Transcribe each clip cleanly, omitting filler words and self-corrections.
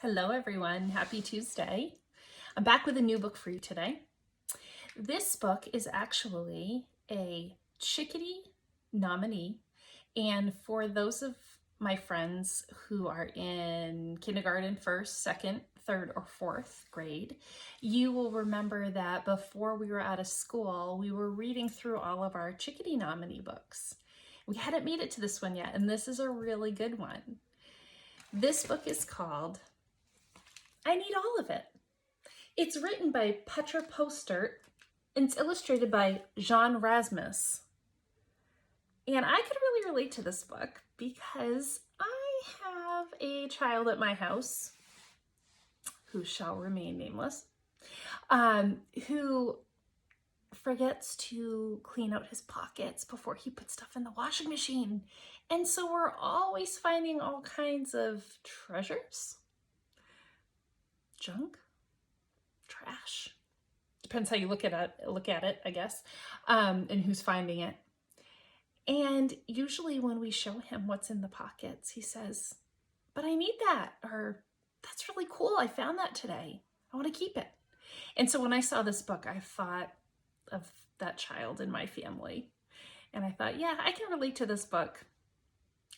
Hello everyone, happy Tuesday. I'm back with a new book for you today. This book is actually a Chickadee nominee, and for those of my friends who are in kindergarten, first, second, third, or fourth grade, you will remember that before we were out of school, we were reading through all of our Chickadee nominee books. We hadn't made it to this one yet, and this is a really good one. This book is called I Need All of It. It's written by Petra Postert and it's illustrated by Rasmuss. And I could really relate to this book because I have a child at my house who shall remain nameless, who forgets to clean out his pockets before he puts stuff in the washing machine. And so we're always finding all kinds of treasures. Junk, trash, depends how you look at it, I guess, and who's finding it. And usually when we show him what's in the pockets, he says, "But I need that," or "That's really cool, I found that today, I want to keep it." And so when I saw this book, I thought of that child in my family, and I thought, yeah, I can relate to this book.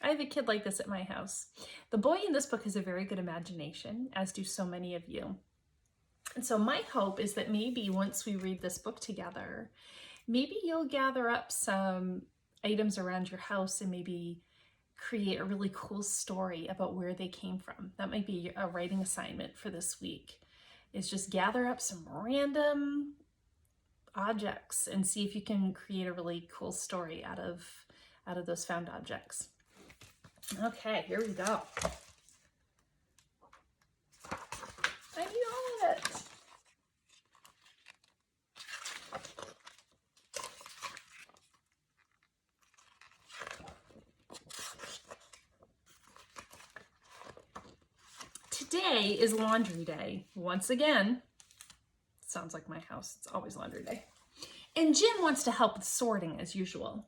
I have a kid like this at my house. The boy in this book has a very good imagination, as do so many of you. And so my hope is that maybe once we read this book together, maybe you'll gather up some items around your house and maybe create a really cool story about where they came from. That might be a writing assignment for this week, is just gather up some random objects and see if you can create a really cool story out of those found objects. Okay, here we go. I need all of it. Today is laundry day. Once again, sounds like my house. It's always laundry day. And Jim wants to help with sorting as usual.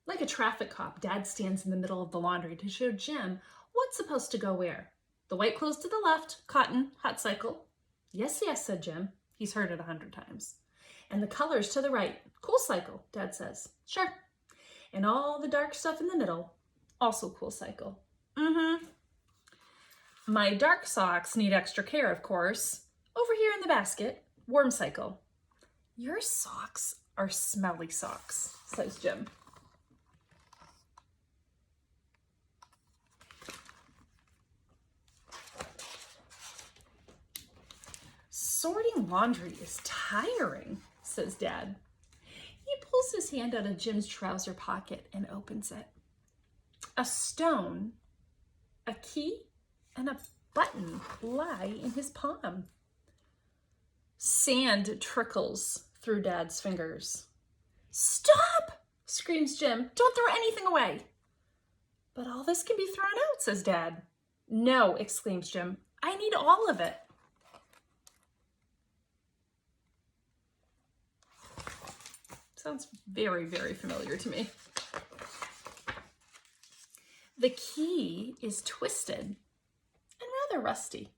Like a traffic cop, Dad stands in the middle of the laundry to show Jim what's supposed to go where. The white clothes to the left, cotton, hot cycle. Yes, yes, said Jim. He's heard it 100 times. And the colors to the right, cool cycle, Dad says. Sure. And all the dark stuff in the middle, also cool cycle. My dark socks need extra care, of course. Over here in the basket, warm cycle. Your socks are smelly socks, says Jim. Sorting laundry is tiring, says Dad. He pulls his hand out of Jim's trouser pocket and opens it. A stone, a key, and a button lie in his palm. Sand trickles through Dad's fingers. "Stop!" screams Jim. "Don't throw anything away." "But all this can be thrown out," says Dad. "No," exclaims Jim. "I need all of it." Sounds very, very familiar to me. The key is twisted and rather rusty.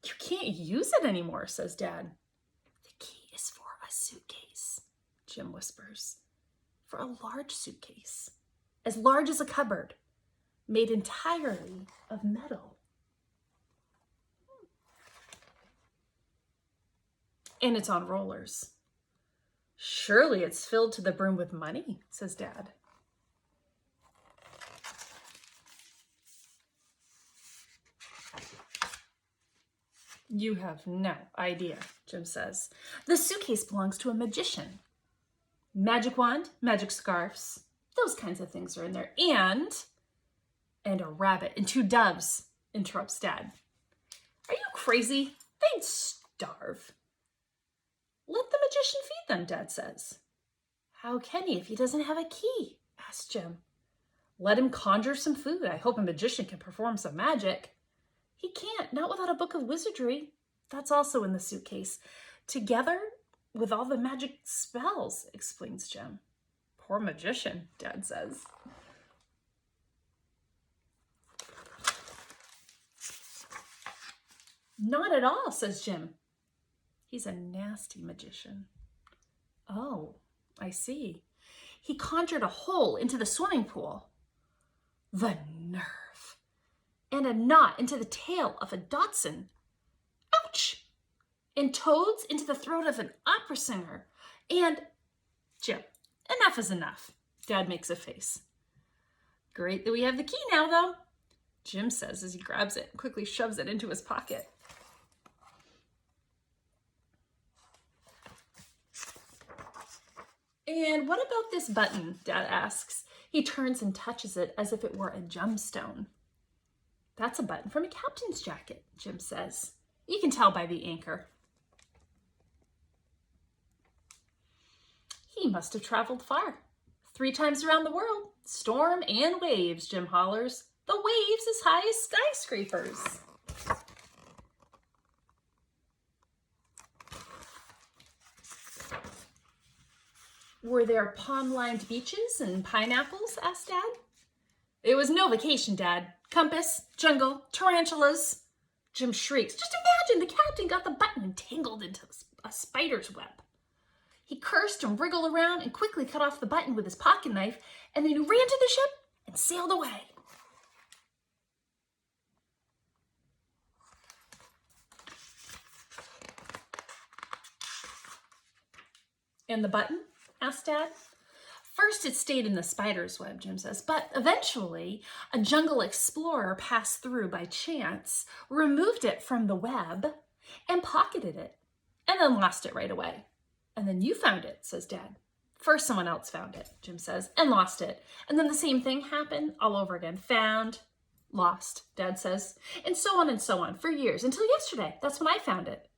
"You can't use it anymore," says Dad. "The key is for a suitcase," Jim whispers. "For a large suitcase, as large as a cupboard, made entirely of metal. And it's on rollers." "Surely it's filled to the brim with money," says Dad. "You have no idea," Jim says. "The suitcase belongs to a magician. Magic wand, magic scarves, those kinds of things are in there. And a rabbit and 2 doves," interrupts Dad. "Are you crazy? They'd starve." "Let the magician feed them," Dad says. "How can he if he doesn't have a key?" asks Jim. "Let him conjure some food. I hope a magician can perform some magic." "He can't, not without a book of wizardry. That's also in the suitcase, together with all the magic spells," explains Jim. "Poor magician," Dad says. Not at all, says Jim. He's a nasty magician. Oh, I see. He conjured a hole into the swimming pool. The nerve. And a knot into the tail of a Dachshund. Ouch! And toads into the throat of an opera singer. And, Jim, enough is enough. Dad makes a face. Great that we have the key now, though, Jim says as he grabs it and quickly shoves it into his pocket. And what about this button? Dad asks. He turns and touches it as if it were a gemstone. That's a button from a captain's jacket, Jim says. You can tell by the anchor. He must have traveled far. 3 times around the world. Storm and waves, Jim hollers. The waves as high as skyscrapers. Were there palm-lined beaches and pineapples? Asked Dad. It was no vacation, Dad. Compass, jungle, tarantulas. Jim shrieks. Just imagine the captain got the button entangled into a spider's web. He cursed and wriggled around and quickly cut off the button with his pocket knife, and then he ran to the ship and sailed away. And the button? Asked Dad. First it stayed in the spider's web, Jim says, but eventually a jungle explorer passed through by chance, removed it from the web, and pocketed it, and then lost it right away. And then you found it, says Dad. First someone else found it, Jim says, and lost it. And then the same thing happened all over again. Found, lost, Dad says, and so on for years, until yesterday. That's when I found it.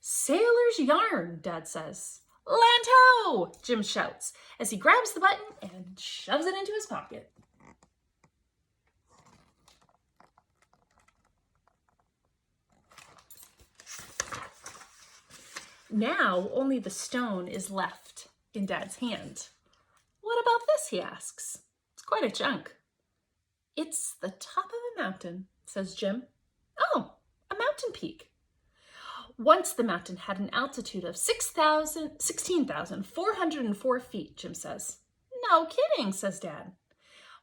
Sailor's yarn, Dad says. Land-ho! Jim shouts as he grabs the button and shoves it into his pocket. Now only the stone is left in Dad's hand. What about this, he asks. It's quite a chunk. It's the top of a mountain, says Jim. Oh, a mountain peak. Once the mountain had an altitude of 16,404 feet, Jim says. No kidding, says Dad.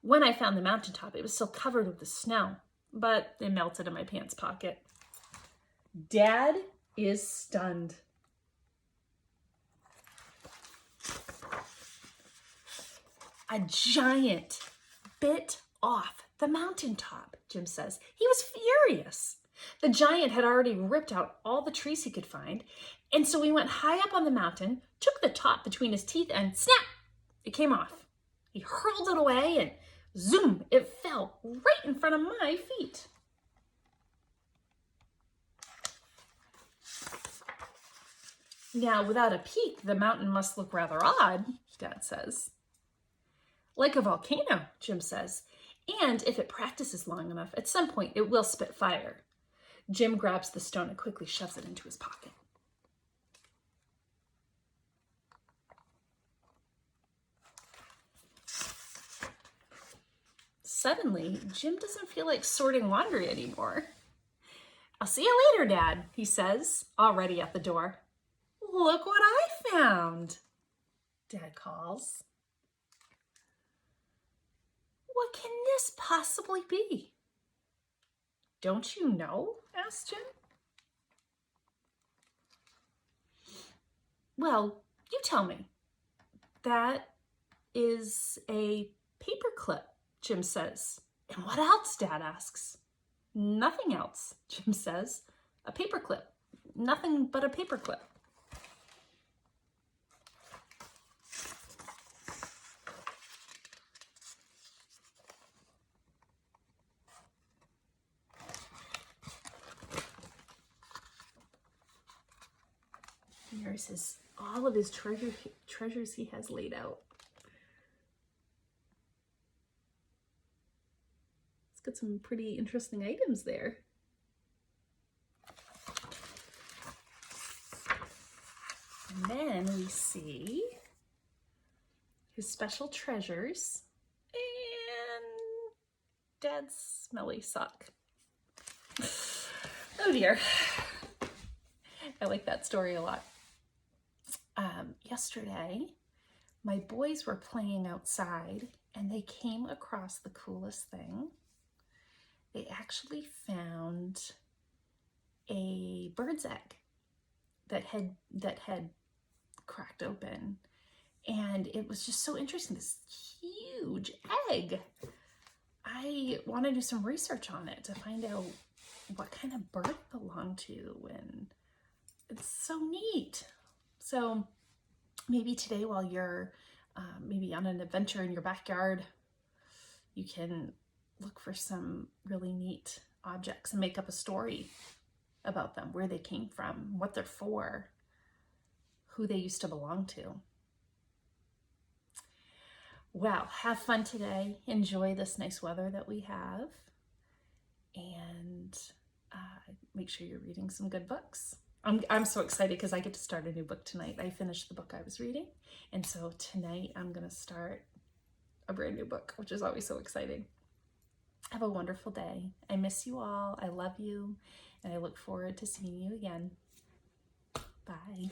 When I found the mountaintop, it was still covered with the snow, but it melted in my pants pocket. Dad is stunned. A giant bit off the mountaintop, Jim says. He was furious. The giant had already ripped out all the trees he could find, and so he went high up on the mountain, took the top between his teeth, and snap! It came off. He hurled it away, and zoom! It fell right in front of my feet. Now, without a peak, the mountain must look rather odd, Dad says. Like a volcano, Jim says, and if it practices long enough, at some point it will spit fire. Jim grabs the stone and quickly shoves it into his pocket. Suddenly, Jim doesn't feel like sorting laundry anymore. I'll see you later, Dad, he says, already at the door. Look what I found, Dad calls. What can this possibly be? Don't you know? Asked Jim. Well, you tell me. That is a paperclip, Jim says. And what else, Dad asks. Nothing else, Jim says. A paperclip. Nothing but a paperclip. Here's all of his treasures he has laid out. It's got some pretty interesting items there. And then we see his special treasures and Dad's smelly sock. Oh dear. I like that story a lot. Yesterday, my boys were playing outside and they came across the coolest thing. They actually found a bird's egg that had cracked open, and it was just so interesting. This huge egg. I want to do some research on it to find out what kind of bird it belonged to, and it's so neat. So maybe today, while you're maybe on an adventure in your backyard, you can look for some really neat objects and make up a story about them, where they came from, what they're for, who they used to belong to. Well, have fun today. Enjoy this nice weather that we have, and make sure you're reading some good books. I'm so excited because I get to start a new book tonight. I finished the book I was reading, and so tonight I'm going to start a brand new book, which is always so exciting. Have a wonderful day. I miss you all. I love you, and I look forward to seeing you again. Bye.